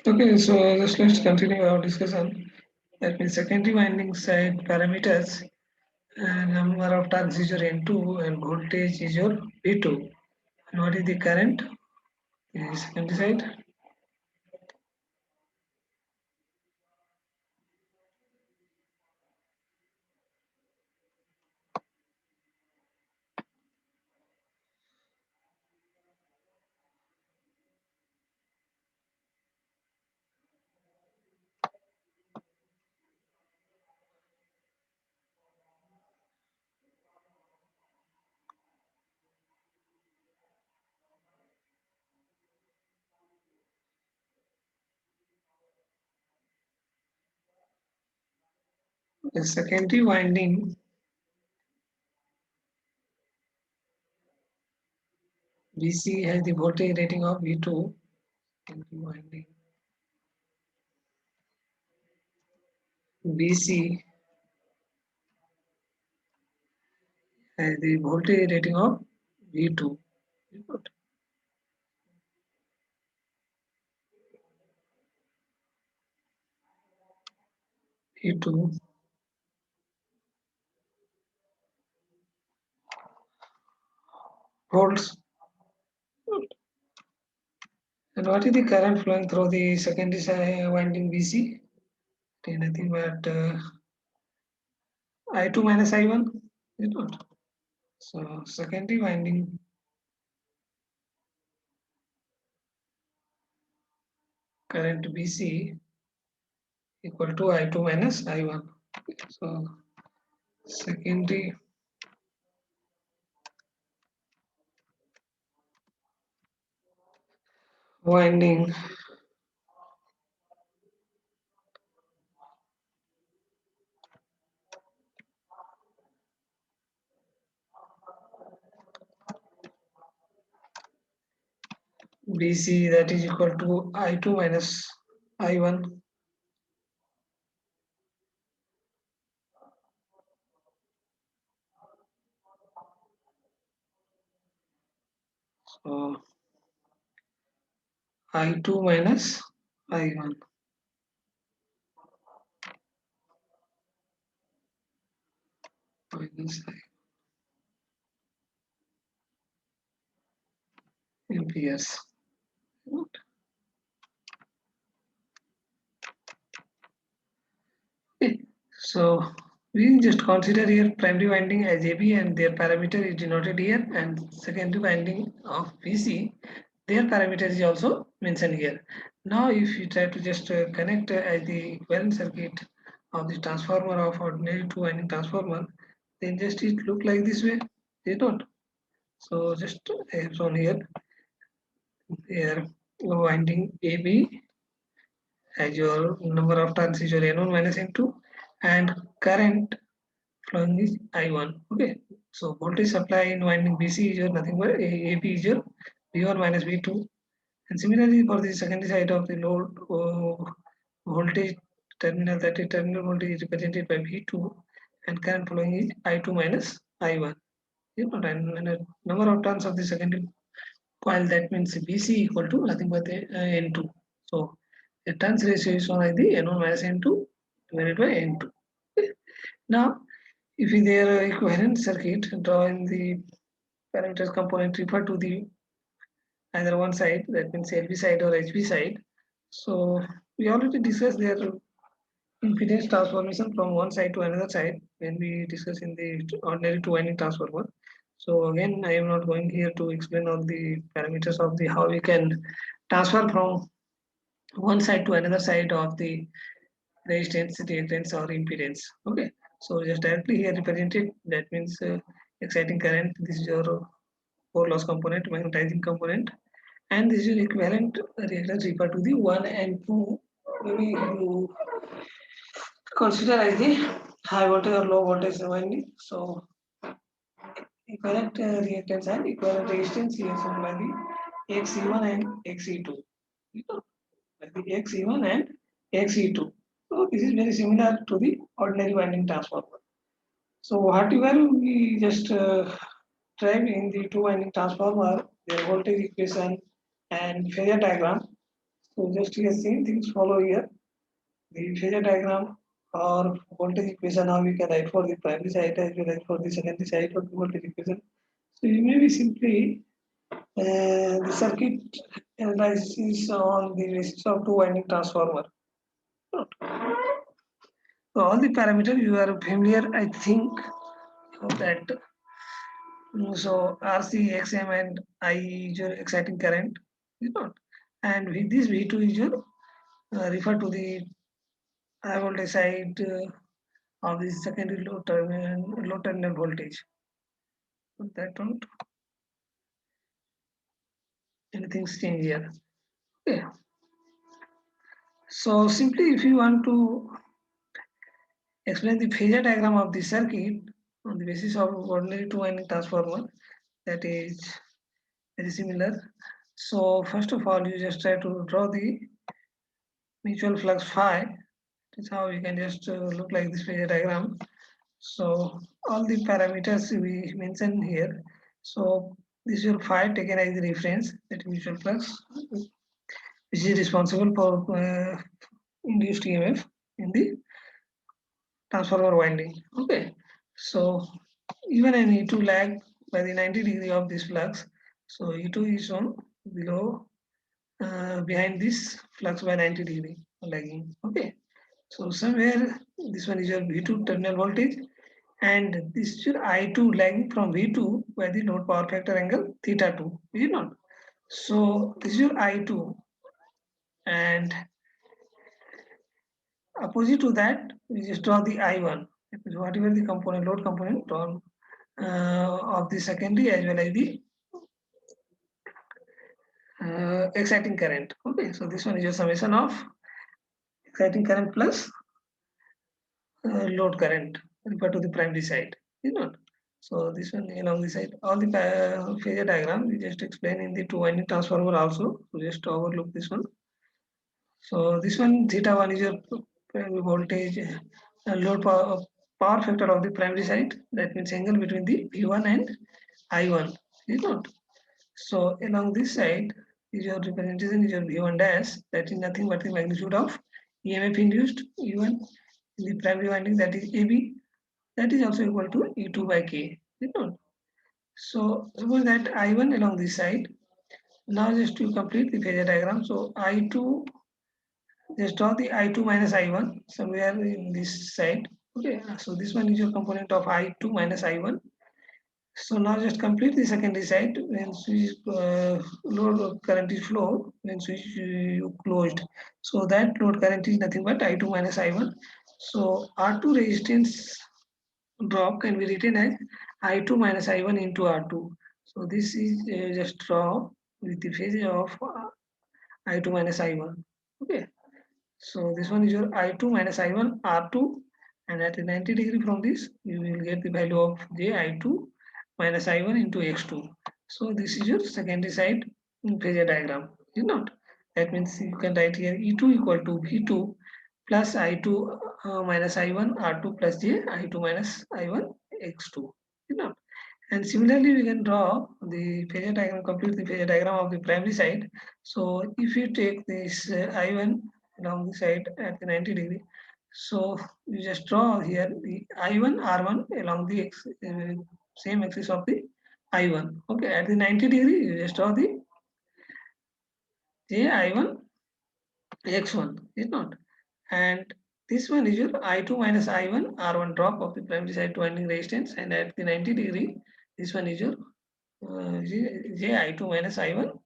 Okay, so just let's continue our discussion. That means secondary winding side parameters and number of turns is your N2 and voltage is your V2. And what is the current? The secondary side. The secondary winding VC has the voltage rating of V2. Secondary winding VC has the voltage rating of V2. V2 volts. And what is the current flowing through the secondary winding VC? It is nothing but I2 minus I1. Is it not? So secondary winding current BC equal to I2 minus I1. So secondary winding BC that is equal to I2 minus I1. So I2 minus I1 minus I amperes. Okay. So we just consider here primary winding as AB and their parameter is denoted here, and secondary winding of BC, their parameter is also mentioned here. Now if you try to just connect as the equivalent circuit of the transformer of ordinary two winding transformer, then just it look like this way, is not? So just I have shown here winding AB as your number of turns is your N1 minus N2 and current flowing is I1. Okay, so voltage supply in winding BC is your nothing but AB is your V1 minus V2. And similarly for the secondary side of the load, voltage terminal, that is terminal voltage is represented by V2 and current flowing is I2 minus I1. You know, and the number of turns of the secondary coil, that means BC equal to nothing but the N2. So the turns ratio is shown as the N1 minus N2 divided by N2. Now if in their equivalent circuit, drawing the parameters component refer to the either one side, that means LV side or HV side. So we already discussed their impedance transformation from one side to another side when we discuss in the ordinary two winding transformer. So again, I am not going here to explain all the parameters of the how we can transfer from one side to another side of the resistance, reactance, or impedance. Okay, so just directly here represented. That means exciting current. This is your core loss component, magnetizing component, and this is equivalent reactance refer to the one and two. Maybe you consider as the high voltage or low voltage winding. So equivalent reactance and equivalent resistance here shown by the XE1 and XE2. By the XE1 and XE2. So this is very similar to the ordinary winding transformer. So whatever we just tried in the two winding transformer, their voltage equation and phasor diagram, So just here same things follow here. The phasor diagram or voltage equation how we can write for the primary side as well as for the secondary side of the voltage equation. So you may be simply the circuit analysis on the basis of two winding transformer. So all the parameters you are familiar, I think, of that. So RC, XM, and I is your exciting current, you know, and with this V2 is your refer to the high voltage side of the secondary low terminal voltage. So that don't anything's change here. Okay. So simply, if you want to explain the phasor diagram of the circuit on the basis of ordinary two winding transformer, that is very similar. So first of all, you just try to draw the mutual flux phi. That's how you can just look like this phasor diagram. So all the parameters we mentioned here. So this is your phi taken as the reference, that mutual flux, which is responsible for induced EMF in the transformer winding. Okay, so even an E2 lag by the 90 degree of this flux. So E2 is on below behind this flux by 90 degree lagging. Okay, so somewhere this one is your V2 terminal voltage, and this is your I2 lagging from V2 by the load power factor angle theta 2. Is it not? So this is your I2, and opposite to that, we just draw the I1. Whatever the component, load component drawn of the secondary as well as the exciting current. Okay, so this one is your summation of exciting current plus load current refer to the primary side. You know. So this one along the side, all the phasor diagram we just explain in the two winding transformer also. So just overlook this one. So this one theta one is your primary voltage load power factor of the primary side. That means angle between the V1 and I1. Is not. So along this side is your representation is your V1 dash. That is nothing but the magnitude of EMF induced E1 in the primary winding, that is AB. That is also equal to E2 by K. You know. So suppose that I1 along this side. Now just to complete the phasor diagram. So I2, just draw the I2 minus I1 somewhere in this side. Okay, so this one is your component of I2 minus I1. So now just complete the secondary side when switch load current is flow when switch you closed. So that load current is nothing but I2 minus I1. So R2 resistance drop can be written as I2 minus I1 into R2. So this is just draw with the phase of I2 minus I1. Okay. So this one is your I2 minus I1 R2, and at 90 degree from this you will get the value of J I2 minus I1 into X2. So this is your secondary side phasor diagram. Is not? That means you can write here E2 equal to V2 plus I2 minus I1 R2 plus J I2 minus I1 X2. Is not? And similarly, we can draw the phasor diagram, complete the phasor diagram of the primary side. So if you take this I1 along the side at the 90 degree, so you just draw here the I1 R1 along the same axis of the I1. Okay, at the 90 degree, you just draw the J I1 X1, is not? And this one is your I2 minus I1 R1 drop of the primary side winding resistance, and at the 90 degree, this one is your J I2 minus I1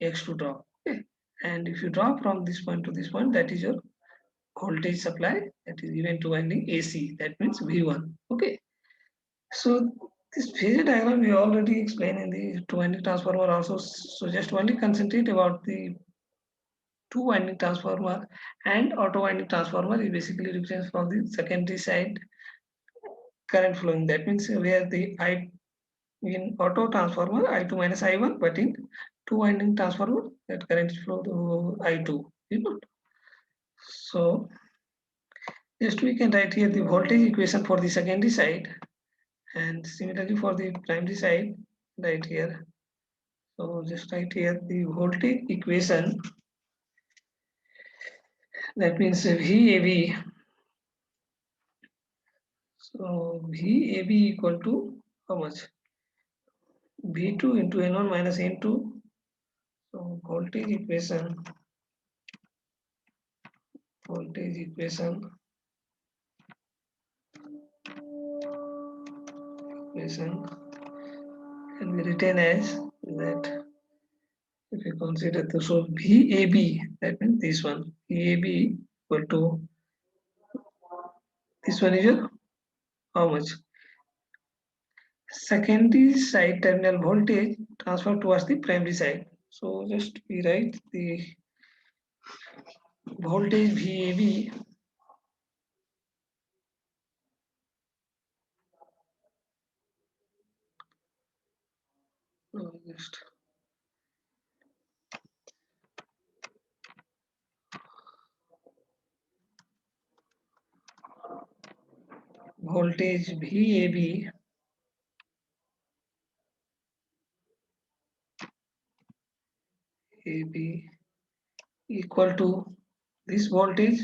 X2 drop. Okay. And if you drop from this point to this point, that is your voltage supply that is given to winding AC. That means V1. Okay. So this phasor diagram we already explained in the two winding transformer also. So just only concentrate about the two winding transformer, and auto winding transformer is basically represents from the secondary side current flowing. That means where the I in auto transformer I2 minus I1, but in two winding transformer that current flow to I2. You know. So just we can write here the voltage equation for the secondary side, and similarly for the primary side, right here. So just write here the voltage equation That means VAB. So VAB equal to how much? V2 into N1 minus N2. So voltage equation can be written as that. If you consider the so VAB, that means this one VAB equal to this one is your how much? Secondary side terminal voltage transfer towards the primary side. So just we write the voltage VAB just voltage VAB AB equal to this voltage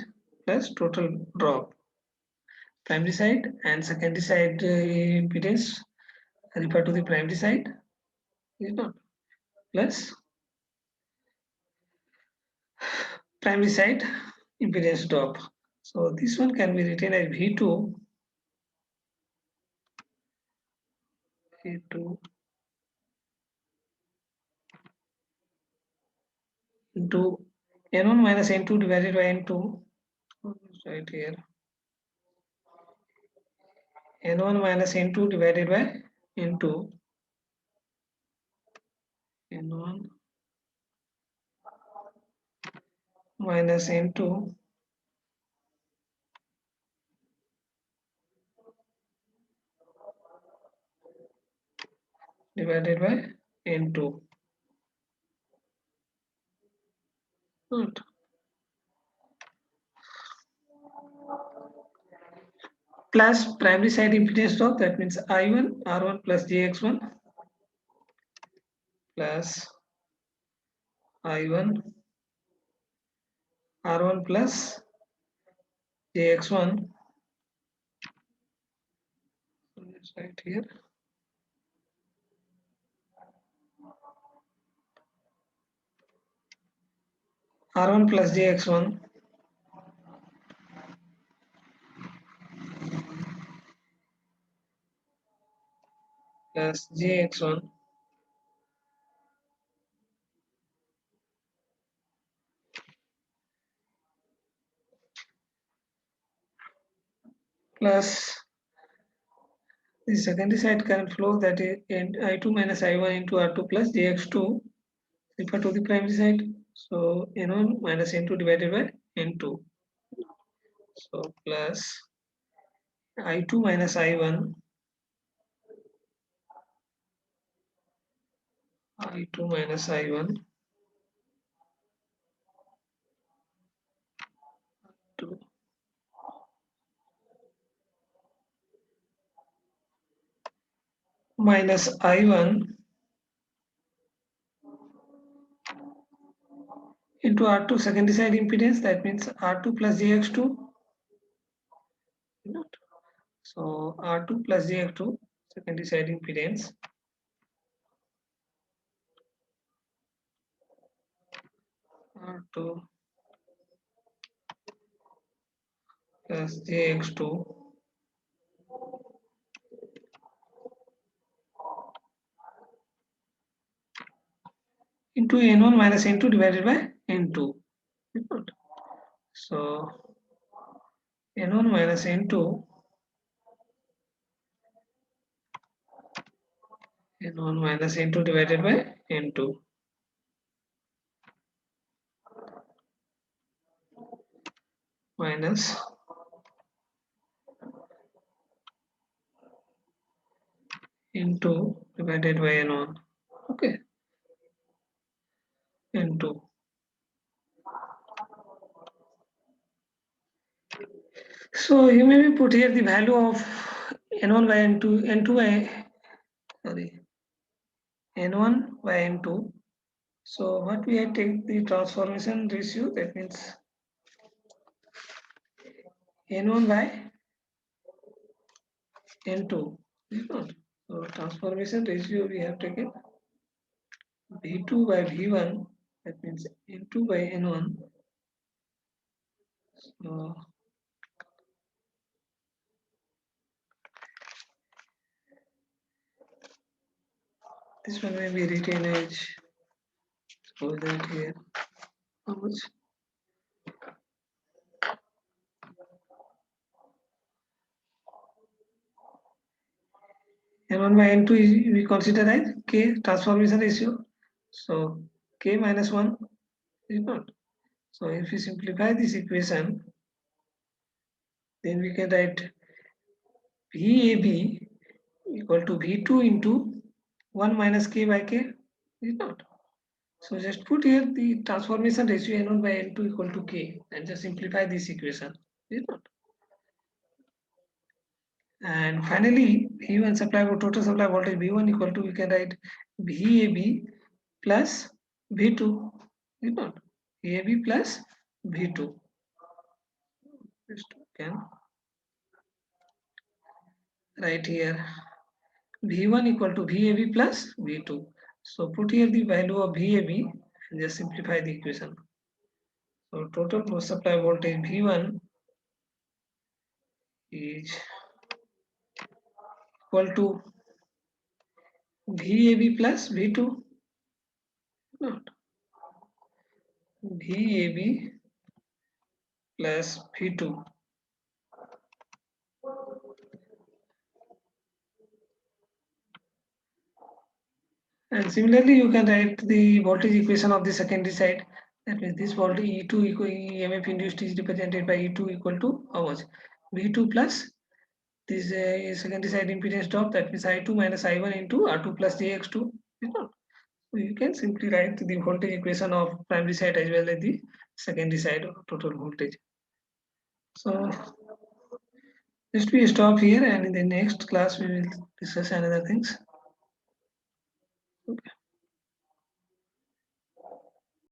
plus total drop primary side and secondary side impedance refer to the primary side is not plus primary side impedance drop. So this one can be written as V2 into N1 minus N2 divided by N2. Right here. N1 minus N2 divided by N2. N1 minus N2 divided by N2. Good. Plus primary side impedance drop, that means I1 R1 plus JX1 plus I1 R1 plus JX1. Let's write here. R1 plus JX1 plus JX1 plus the secondary side current flow, that is I2 minus I1 into R2 plus JX2 refer to the primary side. So N1 minus N2 divided by N2. So plus I2 minus I1 minus I1 2 minus I1 into R2 secondary side impedance, that means R2 plus JX2. So R2 plus JX2 secondary side impedance R2 plus JX2 into N1 minus N2 divided by N2. So N1 minus N2 divided by N2 minus N2 divided by N1. Okay, N2. So you maybe put here the value of N1 by N2 by N1 by N2. So what we have take the transformation ratio, that means N1 by N2. So transformation ratio we have taken V2 by V1, that means N2 by N1. So this one may be retainage. Suppose that here. How much? N1 by N2 is we consider as K transformation ratio. So K minus 1 is not. So if we simplify this equation, then we can write VAB equal to V2 into 1 minus K by K is not. So just put here the transformation ratio N1 by N2 equal to K and just simplify this equation is not. And finally, V1 supply total supply voltage V1 equal to we can write VAB plus V2 is not. VAB plus V2. Just can write here V1 equal to VAB plus V2. So put here the value of VAB and just simplify the equation. So total supply voltage V1 is equal to VAB plus V2, not VAB plus V2. And similarly, you can write the voltage equation of the secondary side. That means this voltage E2 equal EMF induced is represented by E2 equal to how much? V2 plus this secondary side impedance drop, that means I2 minus I1 into R2 plus JX2. So you can simply write the voltage equation of primary side as well as the secondary side of total voltage. So just we stop here, and in the next class we will discuss another things. Okay.